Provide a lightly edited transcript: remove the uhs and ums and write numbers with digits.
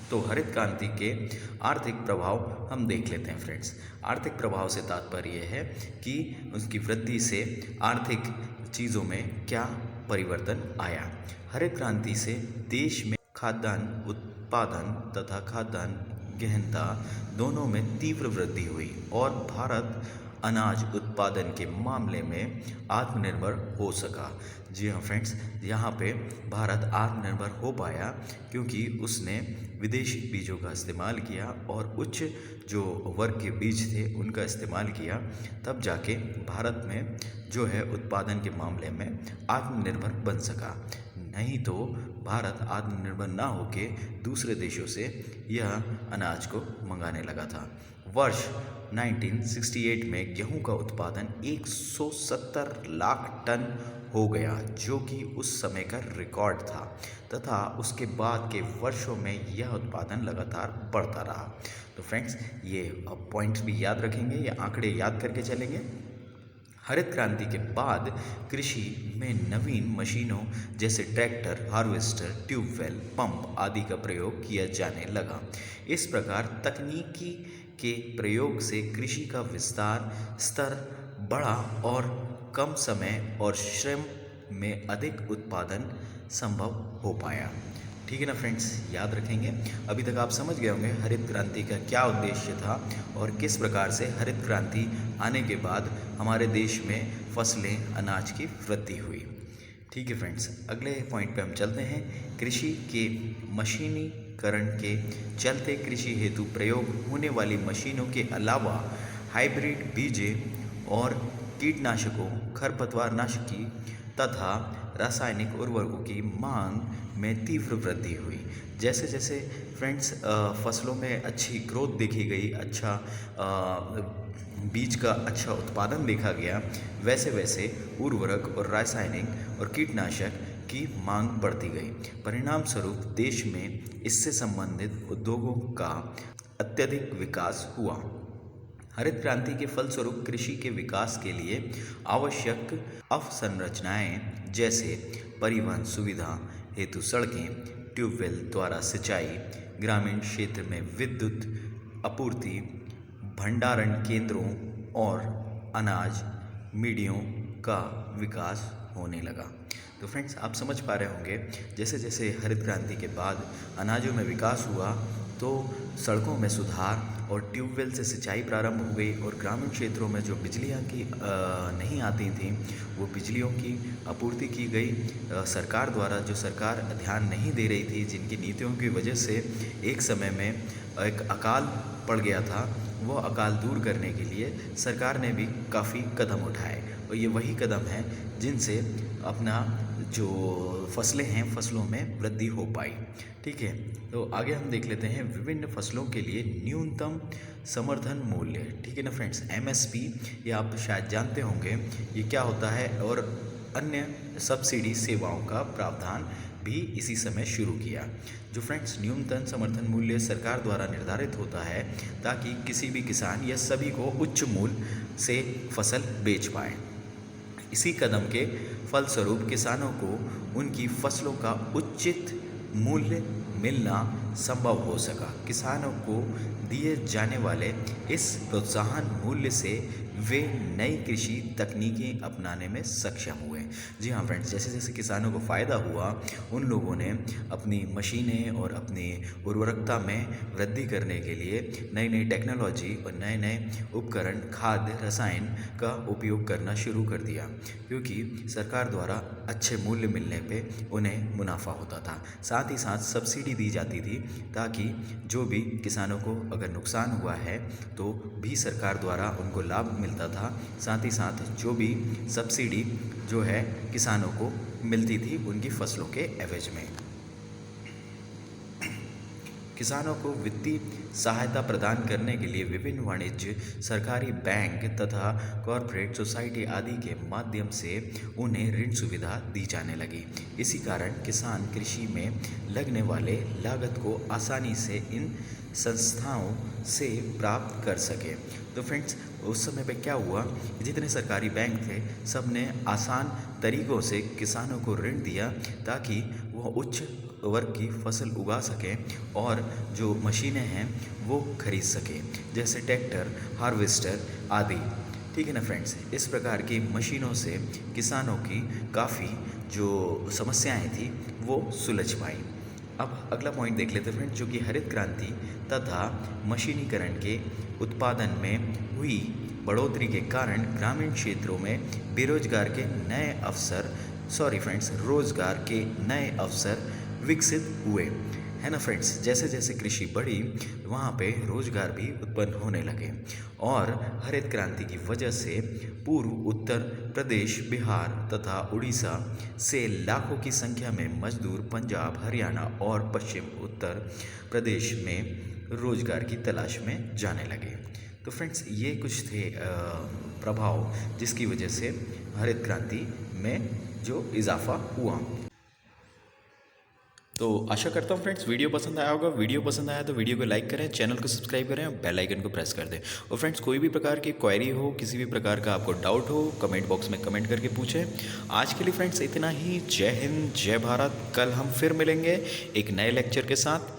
तो हरित क्रांति के आर्थिक प्रभाव हम देख लेते हैं फ्रेंड्स। आर्थिक प्रभाव से तात्पर्य यह है कि उसकी वृद्धि से आर्थिक चीज़ों में क्या परिवर्तन आया। हरित क्रांति से देश में खाद्यान्न उत्पादन तथा खाद्यान्न गहनता दोनों में तीव्र वृद्धि हुई और भारत अनाज उत्पादन के मामले में आत्मनिर्भर हो सका। जी हाँ फ्रेंड्स, यहाँ पे भारत आत्मनिर्भर हो पाया क्योंकि उसने विदेशी बीजों का इस्तेमाल किया और उच्च जो वर्ग के बीज थे उनका इस्तेमाल किया, तब जाके भारत में जो है उत्पादन के मामले में आत्मनिर्भर बन सका। नहीं तो भारत आत्मनिर्भर ना होके दूसरे देशों से यह अनाज को मंगाने लगा था। वर्ष 1968 में गेहूं का उत्पादन 170 लाख टन हो गया, जो कि उस समय का रिकॉर्ड था तथा उसके बाद के वर्षों में यह उत्पादन लगातार बढ़ता रहा। तो फ्रेंड्स, ये पॉइंट्स भी याद रखेंगे, ये आंकड़े याद करके चलेंगे। हरित क्रांति के बाद कृषि में नवीन मशीनों जैसे ट्रैक्टर, हार्वेस्टर, ट्यूबवेल, पंप आदि का प्रयोग किया जाने लगा। इस प्रकार तकनीकी के प्रयोग से कृषि का विस्तार स्तर बढ़ा और कम समय और श्रम में अधिक उत्पादन संभव हो पाया। ठीक है ना फ्रेंड्स, याद रखेंगे। अभी तक आप समझ गए होंगे हरित क्रांति का क्या उद्देश्य था और किस प्रकार से हरित क्रांति आने के बाद हमारे देश में फसलें, अनाज की वृद्धि हुई। ठीक है फ्रेंड्स, अगले पॉइंट पे हम चलते हैं। कृषि के मशीनीकरण के चलते कृषि हेतु प्रयोग होने वाली मशीनों के अलावा हाइब्रिड बीजें और कीटनाशकों, खरपतवारनाशकी तथा रासायनिक उर्वरकों की मांग में तीव्र वृद्धि हुई। जैसे जैसे फ्रेंड्स फसलों में अच्छी ग्रोथ देखी गई, अच्छा बीज का अच्छा उत्पादन देखा गया, वैसे वैसे उर्वरक और रासायनिक और कीटनाशक की मांग बढ़ती गई। परिणाम स्वरूप देश में इससे संबंधित उद्योगों का अत्यधिक विकास हुआ। हरित क्रांति के फलस्वरूप कृषि के विकास के लिए आवश्यक अवसंरचनाएं जैसे परिवहन सुविधा हेतु सड़कें, ट्यूबवेल द्वारा सिंचाई, ग्रामीण क्षेत्र में विद्युत आपूर्ति, भंडारण केंद्रों और अनाज मंडियों का विकास होने लगा। तो फ्रेंड्स, आप समझ पा रहे होंगे, जैसे जैसे हरित क्रांति के बाद अनाजों में विकास हुआ तो सड़कों में सुधार और ट्यूबवेल से सिंचाई प्रारंभ हो गई और ग्रामीण क्षेत्रों में जो बिजलियाँ की नहीं आती थीं वो बिजलियों की आपूर्ति की गई। सरकार द्वारा, जो सरकार ध्यान नहीं दे रही थी, जिनकी नीतियों की वजह से एक समय में एक अकाल पड़ गया था, वो अकाल दूर करने के लिए सरकार ने भी काफ़ी कदम उठाए और ये वही कदम हैं जिनसे अपना जो फसलें हैं, फसलों में वृद्धि हो पाई। ठीक है, तो आगे हम देख लेते हैं विभिन्न फसलों के लिए न्यूनतम समर्थन मूल्य। ठीक है ना फ्रेंड्स, MSP, ये आप शायद जानते होंगे ये क्या होता है, और अन्य सब्सिडी सेवाओं का प्रावधान भी इसी समय शुरू किया। जो फ्रेंड्स न्यूनतम समर्थन मूल्य सरकार द्वारा निर्धारित होता है ताकि किसी भी किसान या सभी को उच्च मूल्य से फसल बेच पाए। इसी कदम के फलस्वरूप किसानों को उनकी फसलों का उचित मूल्य मिलना संभव हो सका। किसानों को दिए जाने वाले इस प्रोत्साहन मूल्य से वे नई कृषि तकनीकें अपनाने में सक्षम हुए। जी हाँ फ्रेंड्स, जैसे जैसे किसानों को फ़ायदा हुआ, उन लोगों ने अपनी मशीनें और अपनी उर्वरकता में वृद्धि करने के लिए नई नई टेक्नोलॉजी और नए नए उपकरण, खाद्य, रसायन का उपयोग करना शुरू कर दिया, क्योंकि सरकार द्वारा अच्छे मूल्य मिलने पे उन्हें मुनाफा होता था। साथ ही साथ सब्सिडी दी जाती थी ताकि जो भी किसानों को अगर नुकसान हुआ है तो भी सरकार द्वारा उनको लाभ मिलता था। साथ ही साथ जो भी सब्सिडी जो है किसानों को मिलती थी उनकी फसलों के एवज में। किसानों को वित्तीय सहायता प्रदान करने के लिए विभिन्न वाणिज्य, सरकारी बैंक तथा कॉरपोरेट सोसाइटी आदि के माध्यम से उन्हें ऋण सुविधा दी जाने लगी। इसी कारण किसान कृषि में लगने वाले लागत को आसानी से इन संस्थाओं से प्राप्त कर सके। तो फ्रेंड्स, उस समय पे क्या हुआ, जितने सरकारी बैंक थे सब ने आसान तरीक़ों से किसानों को ऋण दिया ताकि वह उच्च वर्ग की फसल उगा सकें और जो मशीनें हैं वो खरीद सकें, जैसे ट्रैक्टर, हार्वेस्टर आदि। ठीक है ना फ्रेंड्स, इस प्रकार की मशीनों से किसानों की काफ़ी जो समस्याएं थी वो सुलझ पाई। अब अगला पॉइंट देख लेते हैं फ्रेंड्स, जो कि हरित क्रांति तथा मशीनीकरण के उत्पादन में हुई बढ़ोतरी के कारण ग्रामीण क्षेत्रों में बेरोजगार के नए अवसर रोजगार के नए अवसर विकसित हुए, है ना फ्रेंड्स। जैसे जैसे कृषि बढ़ी वहाँ पे रोजगार भी उत्पन्न होने लगे और हरित क्रांति की वजह से पूर्व उत्तर प्रदेश, बिहार तथा उड़ीसा से लाखों की संख्या में मजदूर पंजाब, हरियाणा और पश्चिम उत्तर प्रदेश में रोजगार की तलाश में जाने लगे। तो फ्रेंड्स, ये कुछ थे प्रभाव जिसकी वजह से हरित क्रांति में जो इजाफा हुआ। तो आशा करता हूँ फ्रेंड्स वीडियो पसंद आया होगा। वीडियो पसंद आया तो वीडियो को लाइक करें, चैनल को सब्सक्राइब करें और बेल आइकन को प्रेस कर दें। और फ्रेंड्स, कोई भी प्रकार की क्वेरी हो, किसी भी प्रकार का आपको डाउट हो, कमेंट बॉक्स में कमेंट करके पूछें। आज के लिए फ्रेंड्स इतना ही। जय हिंद, जय भारत। कल हम फिर मिलेंगे एक नए लेक्चर के साथ।